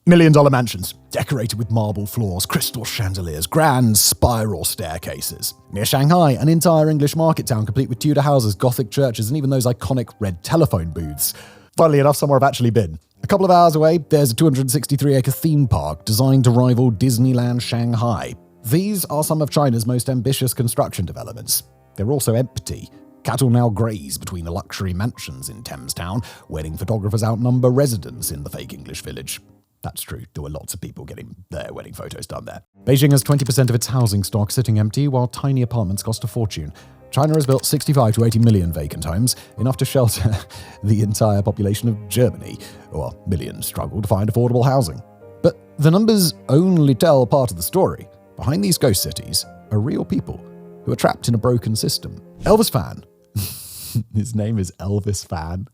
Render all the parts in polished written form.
Million-dollar mansions, decorated with marble floors, crystal chandeliers, grand spiral staircases. Near Shanghai, an entire English market town complete with Tudor houses, Gothic churches, and even those iconic red telephone booths. Funnily enough, somewhere I've actually been. A couple of hours away, there's a 263-acre theme park designed to rival Disneyland Shanghai. These are some of China's most ambitious construction developments. They're also empty. Cattle now graze between the luxury mansions in Thames Town. Wedding photographers outnumber residents in the fake English village. That's true, there were lots of people getting their wedding photos done there. Beijing has 20% of its housing stock sitting empty, while tiny apartments cost a fortune. China has built 65 to 80 million vacant homes, enough to shelter the entire population of Germany, while millions struggle to find affordable housing. But the numbers only tell part of the story. Behind these ghost cities are real people who are trapped in a broken system. Elvis Fan. His name is Elvis Fan.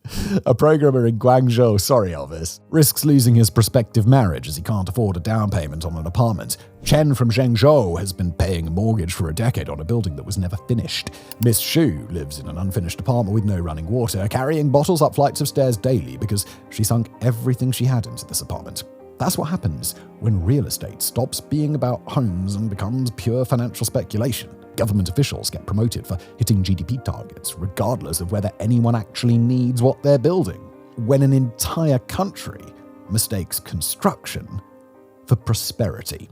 A programmer in Guangzhou, sorry Elvis, risks losing his prospective marriage as he can't afford a down payment on an apartment. Chen from Zhengzhou has been paying a mortgage for a decade on a building that was never finished. Miss Xu lives in an unfinished apartment with no running water, carrying bottles up flights of stairs daily because she sunk everything she had into this apartment. That's what happens when real estate stops being about homes and becomes pure financial speculation. Government officials get promoted for hitting GDP targets, regardless of whether anyone actually needs what they're building. When an entire country mistakes construction for prosperity.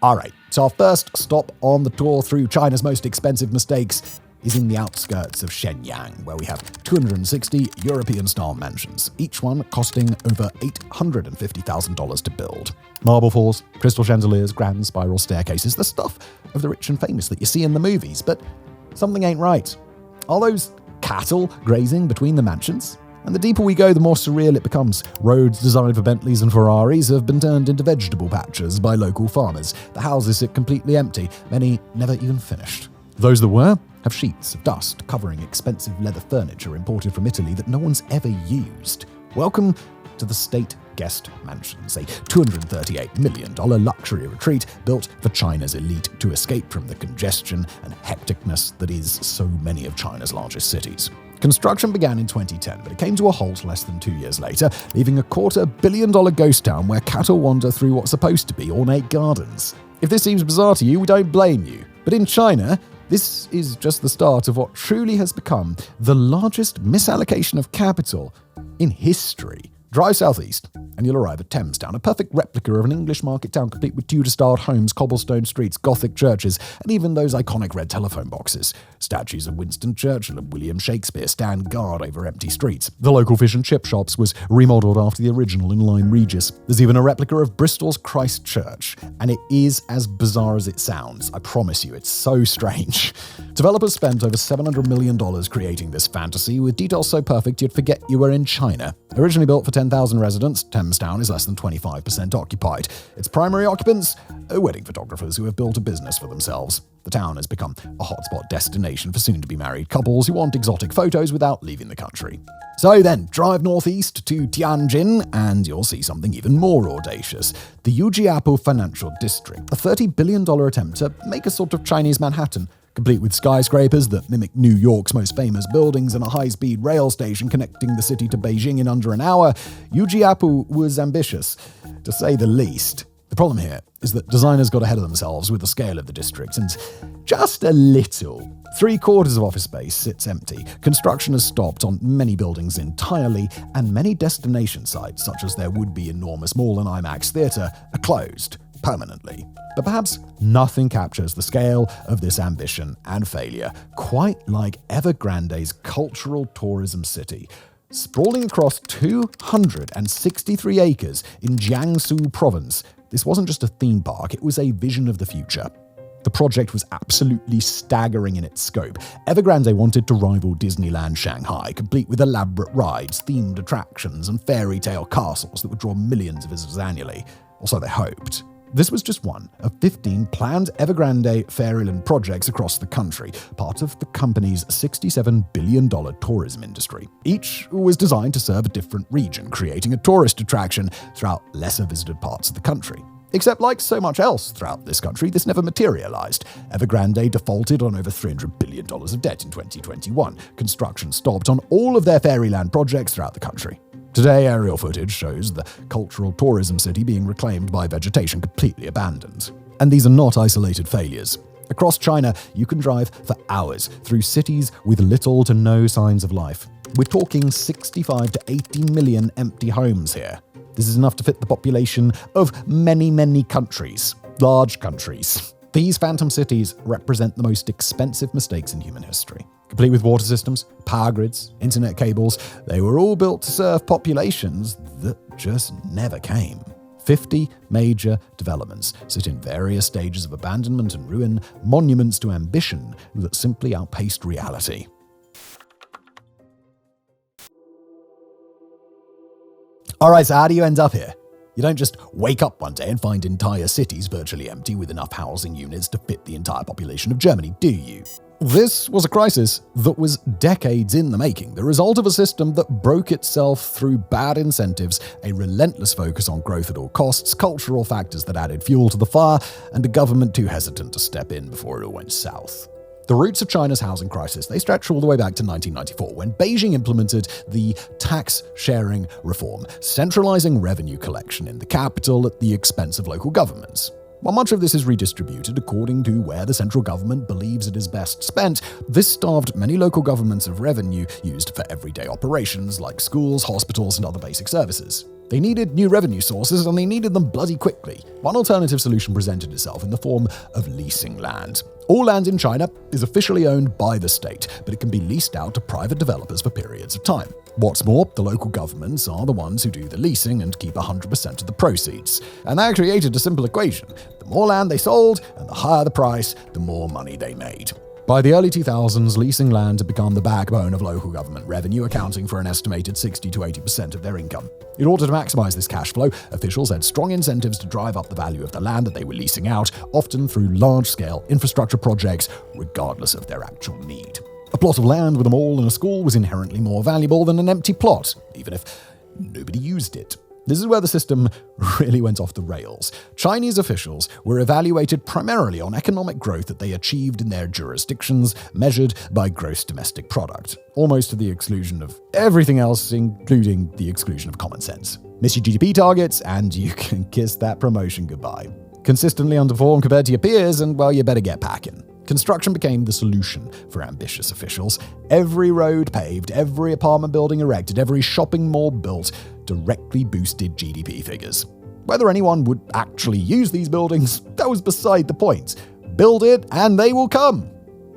Alright, so our first stop on the tour through China's most expensive mistakes is in the outskirts of Shenyang, where we have 260 European-style mansions, each one costing over $850,000 to build. Marble floors, crystal chandeliers, grand spiral staircases, the stuff of the rich and famous that you see in the movies, but something ain't right. Are those cattle grazing between the mansions? And the deeper we go, the more surreal it becomes. Roads designed for Bentleys and Ferraris have been turned into vegetable patches by local farmers. The houses sit completely empty, many never even finished. Those that were have sheets of dust covering expensive leather furniture imported from Italy that no one's ever used. Welcome to the State Guest Mansions, a $238 million luxury retreat built for China's elite to escape from the congestion and hecticness that is so many of China's largest cities. Construction began in 2010, but it came to a halt less than 2 years later, leaving a $250 million ghost town where cattle wander through what's supposed to be ornate gardens. If this seems bizarre to you, we don't blame you. But in China, this is just the start of what truly has become the largest misallocation of capital in history. Drive southeast, and you'll arrive at Thames Town, a perfect replica of an English market town complete with Tudor-styled homes, cobblestone streets, Gothic churches, and even those iconic red telephone boxes. Statues of Winston Churchill and William Shakespeare stand guard over empty streets. The local fish and chip shops was remodelled after the original in Lyme Regis. There's even a replica of Bristol's Christ Church, and it is as bizarre as it sounds. I promise you, it's so strange. Developers spent over $700 million creating this fantasy, with details so perfect you'd forget you were in China. Originally built for 10,000 residents, Thames Town is less than 25% occupied. Its primary occupants are wedding photographers who have built a business for themselves. The town has become a hotspot destination for soon-to-be married couples who want exotic photos without leaving the country. So then, drive northeast to Tianjin and you'll see something even more audacious. The Yujiapu Financial District, a $30 billion attempt to make a sort of Chinese Manhattan, complete with skyscrapers that mimic New York's most famous buildings and a high-speed rail station connecting the city to Beijing in under an hour. Yujiapu was ambitious, to say the least. The problem here is that designers got ahead of themselves with the scale of the district, and just a little. 3/4 of office space sits empty. Construction has stopped on many buildings entirely, and many destination sites, such as their would-be enormous mall and IMAX theatre, are closed permanently. But perhaps nothing captures the scale of this ambition and failure quite like Evergrande's cultural tourism city. Sprawling across 263 acres in Jiangsu province, this wasn't just a theme park, it was a vision of the future. The project was absolutely staggering in its scope. Evergrande wanted to rival Disneyland Shanghai, complete with elaborate rides, themed attractions, and fairy tale castles that would draw millions of visitors annually. Or so they hoped. This was just one of 15 planned Evergrande Fairyland projects across the country, part of the company's $67 billion tourism industry. Each was designed to serve a different region, creating a tourist attraction throughout lesser visited parts of the country. Except like so much else throughout this country, this never materialized. Evergrande defaulted on over $300 billion of debt in 2021. Construction stopped on all of their fairyland projects throughout the country. Today, aerial footage shows the cultural tourism city being reclaimed by vegetation completely abandoned. And these are not isolated failures. Across China, you can drive for hours through cities with little to no signs of life. We're talking 65 to 80 million empty homes here. This is enough to fit the population of many, many countries. Large countries. These phantom cities represent the most expensive mistakes in human history. Complete with water systems, power grids, internet cables, they were all built to serve populations that just never came. 50 major developments sit in various stages of abandonment and ruin, monuments to ambition that simply outpaced reality. Alright, so how do you end up here? You don't just wake up one day and find entire cities virtually empty with enough housing units to fit the entire population of Germany, do you? This was a crisis that was decades in the making, the result of a system that broke itself through bad incentives, a relentless focus on growth at all costs, cultural factors that added fuel to the fire, and a government too hesitant to step in before it all went south. The roots of China's housing crisis, they stretch all the way back to 1994, when Beijing implemented the tax-sharing reform, centralizing revenue collection in the capital at the expense of local governments. While much of this is redistributed according to where the central government believes it is best spent, this starved many local governments of revenue used for everyday operations like schools, hospitals, and other basic services. They needed new revenue sources, and they needed them bloody quickly. One alternative solution presented itself in the form of leasing land. All land in China is officially owned by the state, but it can be leased out to private developers for periods of time. What's more, the local governments are the ones who do the leasing and keep 100% of the proceeds. And that created a simple equation. The more land they sold, and the higher the price, the more money they made. By the early 2000s, leasing land had become the backbone of local government revenue, accounting for an estimated 60 to 80% of their income. In order to maximize this cash flow, officials had strong incentives to drive up the value of the land that they were leasing out, often through large-scale infrastructure projects, regardless of their actual need. A plot of land with a mall and a school was inherently more valuable than an empty plot, even if nobody used it. This is where the system really went off the rails. Chinese officials were evaluated primarily on economic growth that they achieved in their jurisdictions, measured by gross domestic product, almost to the exclusion of everything else, including the exclusion of common sense. Miss your GDP targets, and you can kiss that promotion goodbye. Consistently underperform compared to your peers, and well, you better get packing. Construction became the solution for ambitious officials. Every road paved, every apartment building erected, every shopping mall built directly boosted GDP figures. Whether anyone would actually use these buildings, that was beside the point. Build it and they will come,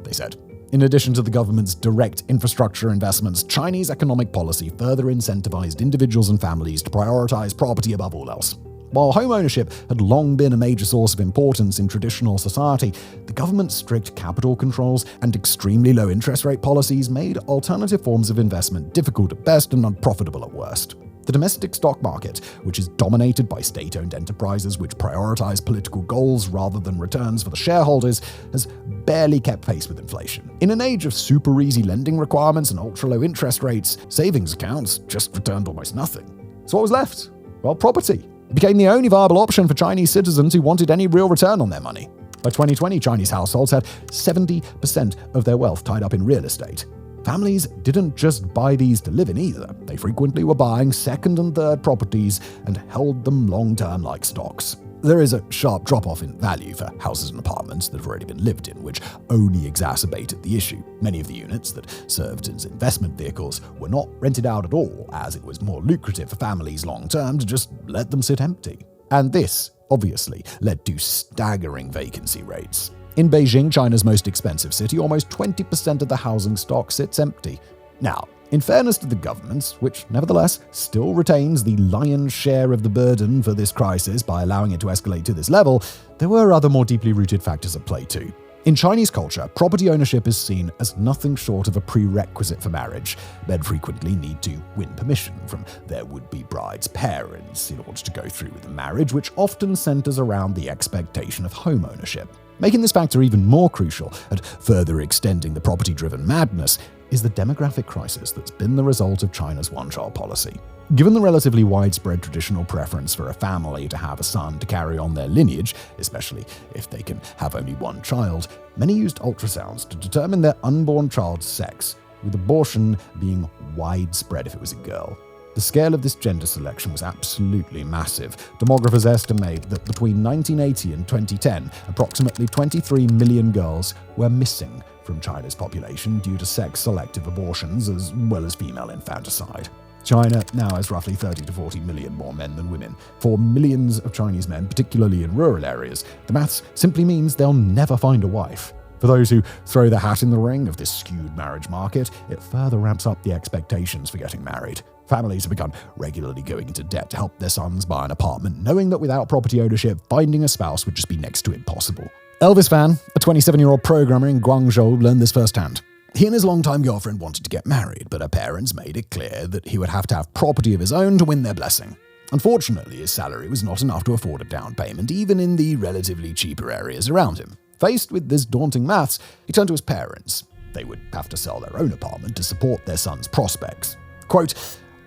they said. In addition to the government's direct infrastructure investments, Chinese economic policy further incentivized individuals and families to prioritize property above all else. While home ownership had long been a major source of importance in traditional society, the government's strict capital controls and extremely low interest rate policies made alternative forms of investment difficult at best and unprofitable at worst. The domestic stock market, which is dominated by state-owned enterprises which prioritize political goals rather than returns for the shareholders, has barely kept pace with inflation. In an age of super easy lending requirements and ultra-low interest rates, savings accounts just returned almost nothing. So what was left? Well, property. It became the only viable option for Chinese citizens who wanted any real return on their money. By 2020, Chinese households had 70% of their wealth tied up in real estate. Families didn't just buy these to live in either. They frequently were buying second and third properties and held them long-term like stocks. There is a sharp drop-off in value for houses and apartments that have already been lived in, which only exacerbated the issue. Many of the units that served as investment vehicles were not rented out at all, as it was more lucrative for families long-term to just let them sit empty. And this, obviously, led to staggering vacancy rates. In Beijing, China's most expensive city, almost 20% of the housing stock sits empty. Now, in fairness to the government, which nevertheless still retains the lion's share of the burden for this crisis by allowing it to escalate to this level, there were other more deeply rooted factors at play too. In Chinese culture, property ownership is seen as nothing short of a prerequisite for marriage. Men frequently need to win permission from their would-be bride's parents in order to go through with the marriage, which often centers around the expectation of home ownership. Making this factor even more crucial and further extending the property-driven madness is the demographic crisis that's been the result of China's one-child policy. Given the relatively widespread traditional preference for a family to have a son to carry on their lineage, especially if they can have only one child, many used ultrasounds to determine their unborn child's sex, with abortion being widespread if it was a girl. The scale of this gender selection was absolutely massive. Demographers estimate that between 1980 and 2010, approximately 23 million girls were missing from China's population due to sex-selective abortions as well as female infanticide. China now has roughly 30 to 40 million more men than women. For millions of Chinese men, particularly in rural areas, the maths simply means they'll never find a wife. For those who throw their hat in the ring of this skewed marriage market, it further ramps up the expectations for getting married. Families have begun regularly going into debt to help their sons buy an apartment, knowing that without property ownership, finding a spouse would just be next to impossible. Elvis Fan, a 27-year-old programmer in Guangzhou, learned this firsthand. He and his longtime girlfriend wanted to get married, but her parents made it clear that he would have to have property of his own to win their blessing. Unfortunately, his salary was not enough to afford a down payment, even in the relatively cheaper areas around him. Faced with this daunting maths, he turned to his parents. They would have to sell their own apartment to support their son's prospects. Quote,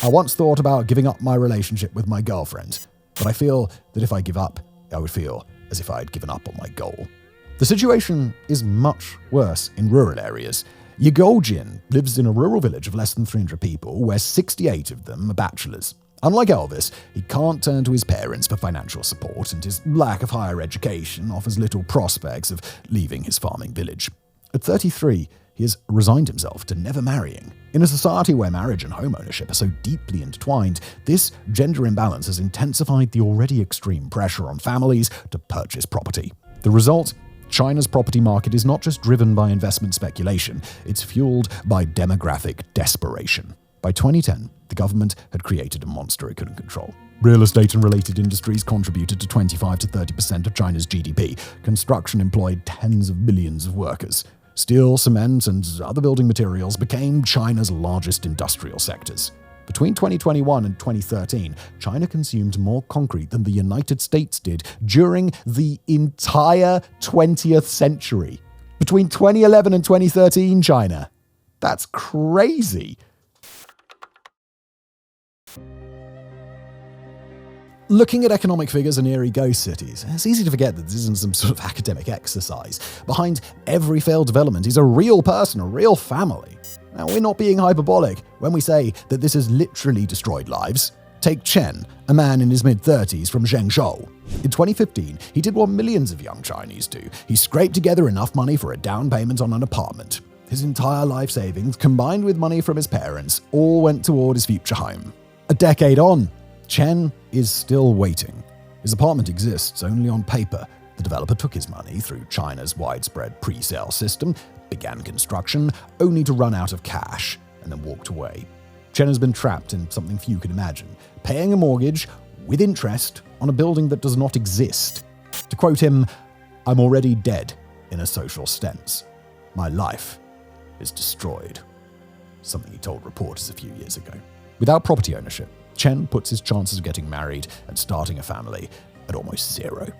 "I once thought about giving up my relationship with my girlfriend, but I feel that if I give up, I would feel as if I had given up on my goal." The situation is much worse in rural areas. Yagojin lives in a rural village of less than 300 people, where 68 of them are bachelors. Unlike Elvis, he can't turn to his parents for financial support, and his lack of higher education offers little prospects of leaving his farming village. At 33, he has resigned himself to never marrying. In a society where marriage and home ownership are so deeply intertwined, this gender imbalance has intensified the already extreme pressure on families to purchase property. The result? China's property market is not just driven by investment speculation, it's fueled by demographic desperation. By 2010, the government had created a monster it couldn't control. Real estate and related industries contributed to 25 to 30% of China's GDP. Construction employed tens of millions of workers. Steel, cement, and other building materials became China's largest industrial sectors. Between 2021 and 2013, China consumed more concrete than the United States did during the entire 20th century. Between 2011 and 2013, China. That's crazy. Looking at economic figures in eerie ghost cities, it's easy to forget that this isn't some sort of academic exercise. Behind every failed development is a real person, a real family. Now, we're not being hyperbolic when we say that this has literally destroyed lives. Take Chen, a man in his mid-30s from Zhengzhou. In 2015, he did what millions of young Chinese do. He scraped together enough money for a down payment on an apartment. His entire life savings, combined with money from his parents, all went toward his future home. A decade on, Chen is still waiting. His apartment exists only on paper. The developer took his money through China's widespread pre-sale system, began construction, only to run out of cash, and then walked away. Chen has been trapped in something few can imagine, paying a mortgage with interest on a building that does not exist. To quote him, "I'm already dead in a social sense. My life is destroyed." Something he told reporters a few years ago. Without property ownership, Chen puts his chances of getting married and starting a family at almost zero.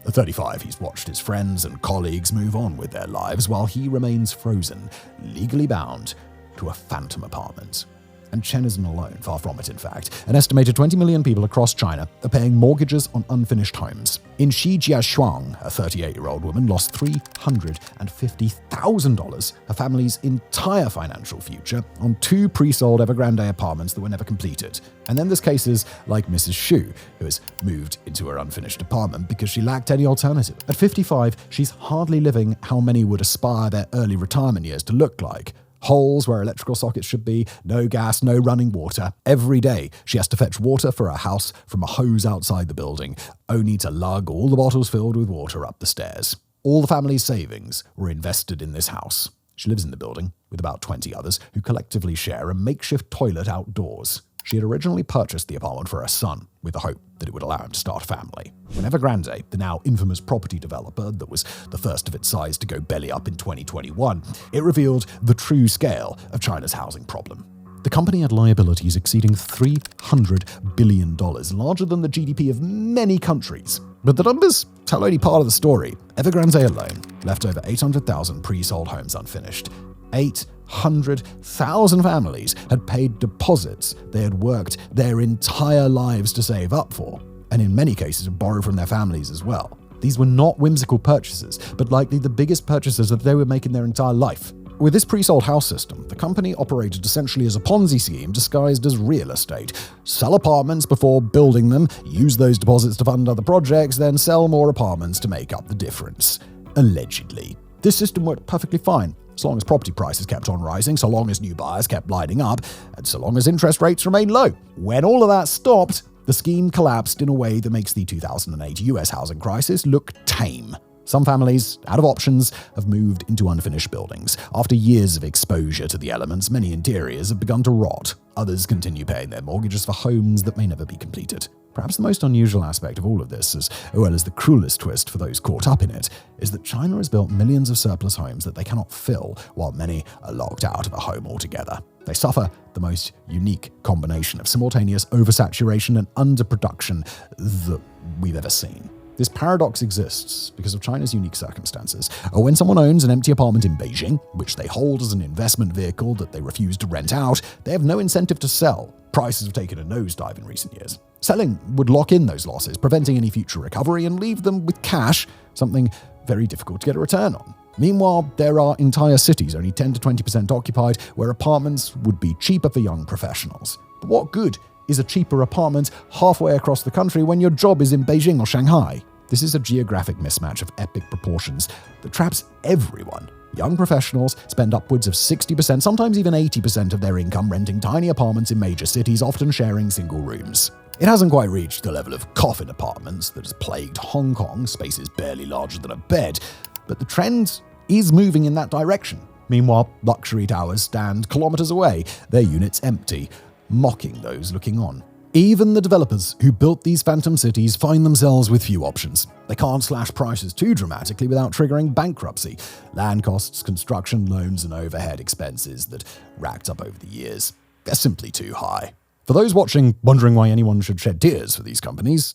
At 35, he's watched his friends and colleagues move on with their lives while he remains frozen, legally bound to a phantom apartment. And Chen isn't alone, far from it in fact. An estimated 20 million people across China are paying mortgages on unfinished homes. In Shijiazhuang, a 38-year-old woman lost $350,000, her family's entire financial future, on 2 pre-sold Evergrande apartments that were never completed. And then there's cases like Mrs. Xu, who has moved into her unfinished apartment because she lacked any alternative. At 55, she's hardly living how many would aspire their early retirement years to look like. Holes where electrical sockets should be, no gas, no running water. Every day, she has to fetch water for her house from a hose outside the building, only to lug all the bottles filled with water up the stairs. All the family's savings were invested in this house. She lives in the building with about 20 others who collectively share a makeshift toilet outdoors. She had originally purchased the apartment for her son, with the hope that it would allow him to start a family. When Evergrande, the now infamous property developer that was the first of its size to go belly up in 2021, it revealed the true scale of China's housing problem. The company had liabilities exceeding $300 billion, larger than the GDP of many countries. But the numbers tell only part of the story. Evergrande alone left over 800,000 pre-sold homes unfinished. 800,000 families had paid deposits they had worked their entire lives to save up for, and in many cases had borrowed from their families as well. These were not whimsical purchases, but likely the biggest purchases that they would make in their entire life. With this pre-sold house system, the company operated essentially as a Ponzi scheme disguised as real estate. Sell apartments before building them, use those deposits to fund other projects, then sell more apartments to make up the difference. Allegedly. This system worked perfectly fine, so long as property prices kept on rising, so long as new buyers kept lining up, and so long as interest rates remained low. When all of that stopped, the scheme collapsed in a way that makes the 2008 US housing crisis look tame. Some families, out of options, have moved into unfinished buildings. After years of exposure to the elements, many interiors have begun to rot. Others continue paying their mortgages for homes that may never be completed. Perhaps the most unusual aspect of all of this, as well as the cruelest twist for those caught up in it, is that China has built millions of surplus homes that they cannot fill, while many are locked out of a home altogether. They suffer the most unique combination of simultaneous oversaturation and underproduction that we've ever seen. This paradox exists because of China's unique circumstances. When someone owns an empty apartment in Beijing, which they hold as an investment vehicle that they refuse to rent out, they have no incentive to sell. Prices have taken a nosedive in recent years. Selling would lock in those losses, preventing any future recovery, and leave them with cash, something very difficult to get a return on. Meanwhile, there are entire cities only 10 to 20% occupied where apartments would be cheaper for young professionals. But what good is a cheaper apartment halfway across the country when your job is in Beijing or Shanghai? This is a geographic mismatch of epic proportions that traps everyone. Young professionals spend upwards of 60%, sometimes even 80% of their income renting tiny apartments in major cities, often sharing single rooms. It hasn't quite reached the level of coffin apartments that has plagued Hong Kong, spaces barely larger than a bed, but the trend is moving in that direction. Meanwhile, luxury towers stand kilometers away, their units empty, mocking those looking on. Even the developers who built these phantom cities find themselves with few options. They can't slash prices too dramatically without triggering bankruptcy. Land costs, construction loans, and overhead expenses that racked up over the years, they're simply too high. For those watching wondering why anyone should shed tears for these companies,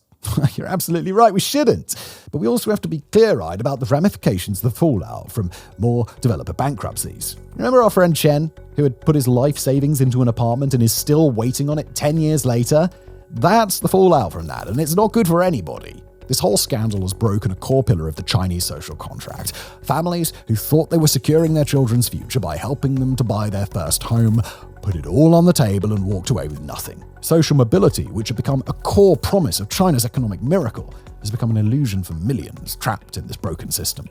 you're absolutely right, we shouldn't. But we also have to be clear-eyed about the ramifications, the fallout from more developer bankruptcies. Remember our friend Chen, who had put his life savings into an apartment and is still waiting on it 10 years later? That's the fallout from that, and it's not good for anybody. This whole scandal has broken a core pillar of the Chinese social contract. Families who thought they were securing their children's future by helping them to buy their first home put it all on the table and walked away with nothing. Social mobility, which had become a core promise of China's economic miracle, has become an illusion for millions trapped in this broken system.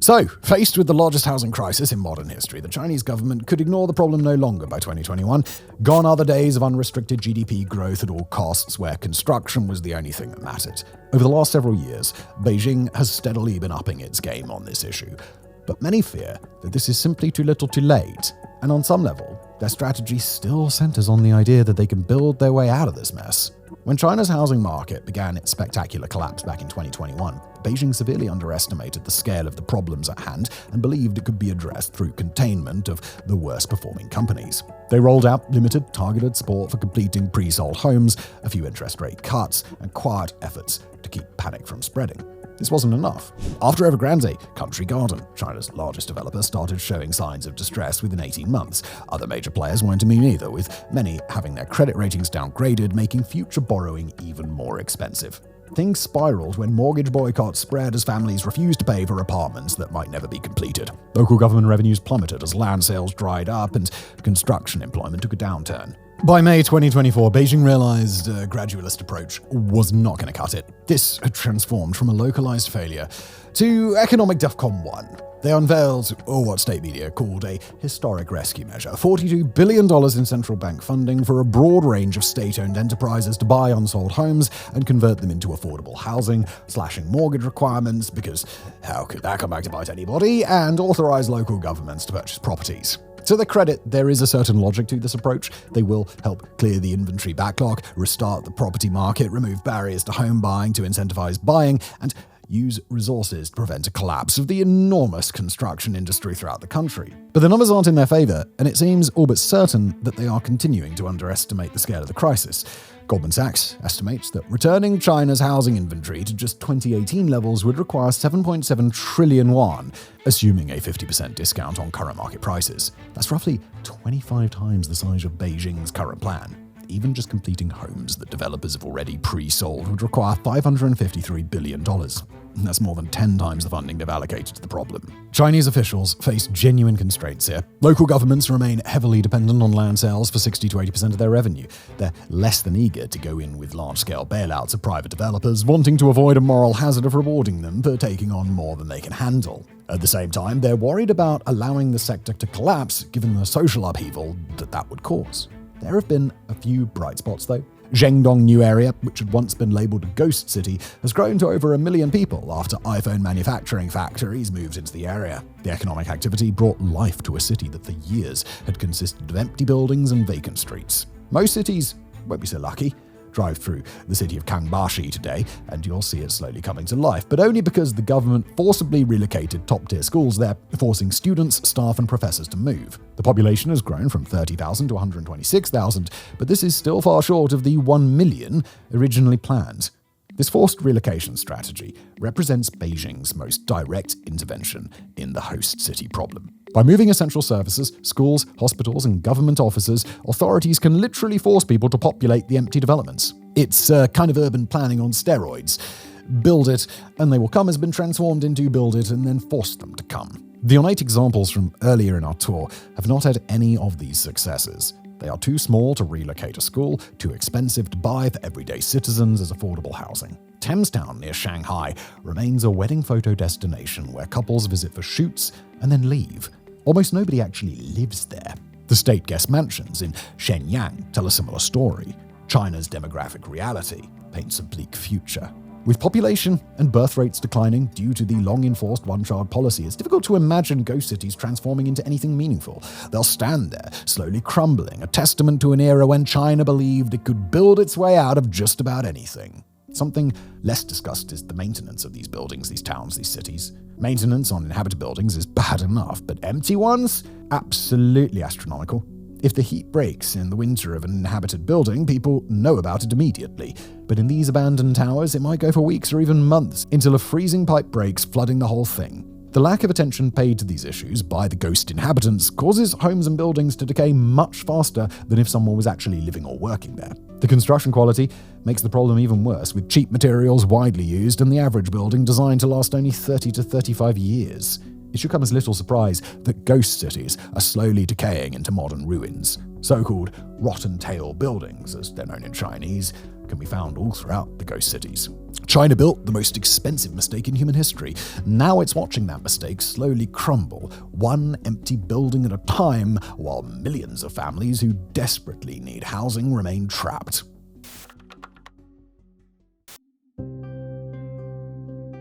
So, faced with the largest housing crisis in modern history, the Chinese government could ignore the problem no longer by 2021. Gone are the days of unrestricted GDP growth at all costs, where construction was the only thing that mattered. Over the last several years, Beijing has steadily been upping its game on this issue. But many fear that this is simply too little too late, and on some level, their strategy still centers on the idea that they can build their way out of this mess. When China's housing market began its spectacular collapse back in 2021, Beijing severely underestimated the scale of the problems at hand and believed it could be addressed through containment of the worst-performing companies. They rolled out limited, targeted support for completing pre-sold homes, a few interest rate cuts, and quiet efforts to keep panic from spreading. This wasn't enough. After Evergrande, Country Garden, China's largest developer, started showing signs of distress within 18 months. Other major players weren't immune either, with many having their credit ratings downgraded, making future borrowing even more expensive. Things spiraled when mortgage boycotts spread as families refused to pay for apartments that might never be completed. Local government revenues plummeted as land sales dried up and construction employment took a downturn. By May 2024, Beijing realized a gradualist approach was not going to cut it. This had transformed from a localized failure to economic DEFCON 1. They unveiled what state media called a historic rescue measure, $42 billion in central bank funding for a broad range of state-owned enterprises to buy unsold homes and convert them into affordable housing, slashing mortgage requirements, because how could that come back to bite anybody, and authorize local governments to purchase properties. To their credit, there is a certain logic to this approach. They will help clear the inventory backlog, restart the property market, remove barriers to home buying to incentivize buying, and use resources to prevent a collapse of the enormous construction industry throughout the country. But the numbers aren't in their favor, and it seems all but certain that they are continuing to underestimate the scale of the crisis. Goldman Sachs estimates that returning China's housing inventory to just 2018 levels would require 7.7 trillion yuan, assuming a 50% discount on current market prices. That's roughly 25 times the size of Beijing's current plan. Even just completing homes that developers have already pre-sold would require $553 billion. That's more than 10 times the funding they've allocated to the problem. Chinese officials face genuine constraints here. Local governments remain heavily dependent on land sales for 60 to 80% of their revenue. They're less than eager to go in with large-scale bailouts of private developers, wanting to avoid a moral hazard of rewarding them for taking on more than they can handle. At the same time, they're worried about allowing the sector to collapse given the social upheaval that would cause. There have been a few bright spots, though. Zhengdong New Area, which had once been labelled a ghost city, has grown to over 1 million people after iPhone manufacturing factories moved into the area. The economic activity brought life to a city that for years had consisted of empty buildings and vacant streets. Most cities won't be so lucky. Drive through the city of Kangbashi today, and you'll see it slowly coming to life, but only because the government forcibly relocated top-tier schools there, forcing students, staff, and professors to move. The population has grown from 30,000 to 126,000, but this is still far short of the 1 million originally planned. This forced relocation strategy represents Beijing's most direct intervention in the host city problem. By moving essential services, schools, hospitals, and government offices, authorities can literally force people to populate the empty developments. It's kind of urban planning on steroids. Build it, and they will come has been transformed into build it and then force them to come. The ornate examples from earlier in our tour have not had any of these successes. They are too small to relocate a school, too expensive to buy for everyday citizens as affordable housing. Thamestown near Shanghai remains a wedding photo destination where couples visit for shoots and then leave. Almost nobody actually lives there. The state guest mansions in Shenyang tell a similar story. China's demographic reality paints a bleak future. With population and birth rates declining due to the long-enforced one-child policy, it's difficult to imagine ghost cities transforming into anything meaningful. They'll stand there, slowly crumbling, a testament to an era when China believed it could build its way out of just about anything. Something less discussed is the maintenance of these buildings, these towns, these cities. Maintenance on inhabited buildings is bad enough, but empty ones? Absolutely astronomical. If the heat breaks in the winter of an inhabited building, people know about it immediately. But in these abandoned towers, it might go for weeks or even months until a freezing pipe breaks, flooding the whole thing. The lack of attention paid to these issues by the ghost inhabitants causes homes and buildings to decay much faster than if someone was actually living or working there. The construction quality makes the problem even worse, with cheap materials widely used and the average building designed to last only 30 to 35 years. It should come as little surprise that ghost cities are slowly decaying into modern ruins. So-called rotten tail buildings, as they're known in Chinese, can be found all throughout the ghost cities. China built the most expensive mistake in human history. Now it's watching that mistake slowly crumble, one empty building at a time, while millions of families who desperately need housing remain trapped.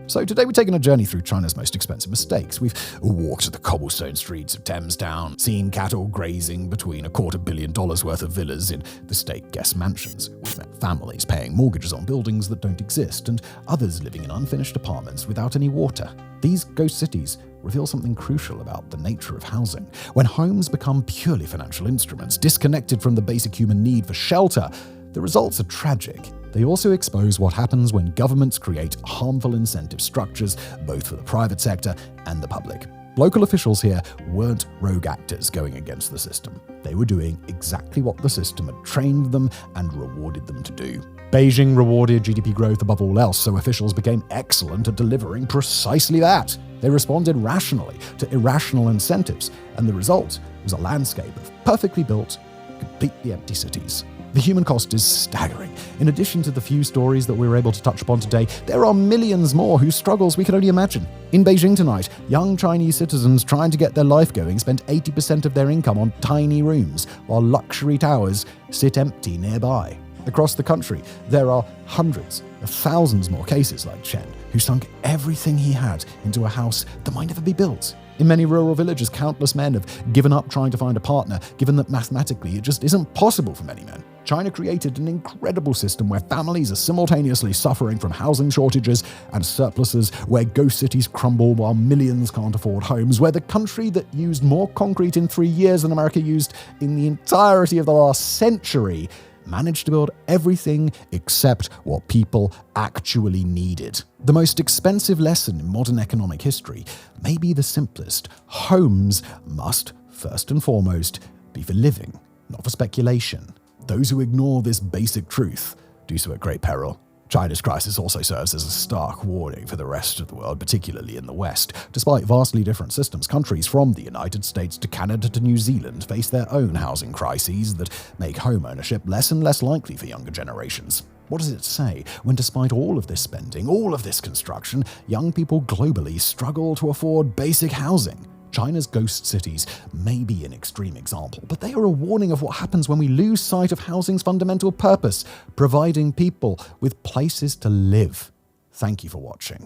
So today we're taking a journey through China's most expensive mistakes. We've walked the cobblestone streets of Thamestown, seen cattle grazing between $250 million worth of villas in the state guest mansions. We've met families paying mortgages on buildings that don't exist, and others living in unfinished apartments without any water. These ghost cities reveal something crucial about the nature of housing. When homes become purely financial instruments, disconnected from the basic human need for shelter, the results are tragic. They also expose what happens when governments create harmful incentive structures, both for the private sector and the public. Local officials here weren't rogue actors going against the system. They were doing exactly what the system had trained them and rewarded them to do. Beijing rewarded GDP growth above all else, so officials became excellent at delivering precisely that. They responded rationally to irrational incentives, and the result was a landscape of perfectly built, completely empty cities. The human cost is staggering. In addition to the few stories that we were able to touch upon today, there are millions more whose struggles we can only imagine. In Beijing tonight, young Chinese citizens trying to get their life going spend 80% of their income on tiny rooms, while luxury towers sit empty nearby. Across the country, there are hundreds of thousands more cases like Chen, who sunk everything he had into a house that might never be built. In many rural villages, countless men have given up trying to find a partner, given that mathematically it just isn't possible for many men. China created an incredible system where families are simultaneously suffering from housing shortages and surpluses, where ghost cities crumble while millions can't afford homes, where the country that used more concrete in 3 years than America used in the entirety of the last century managed to build everything except what people actually needed. The most expensive lesson in modern economic history may be the simplest. Homes must, first and foremost, be for living, not for speculation. Those who ignore this basic truth do so at great peril. China's crisis also serves as a stark warning for the rest of the world, particularly in the West. Despite vastly different systems, countries from the United States to Canada to New Zealand face their own housing crises that make home ownership less and less likely for younger generations. What does it say when, despite all of this spending, all of this construction, young people globally struggle to afford basic housing? China's ghost cities may be an extreme example, but they are a warning of what happens when we lose sight of housing's fundamental purpose, providing people with places to live. Thank you for watching.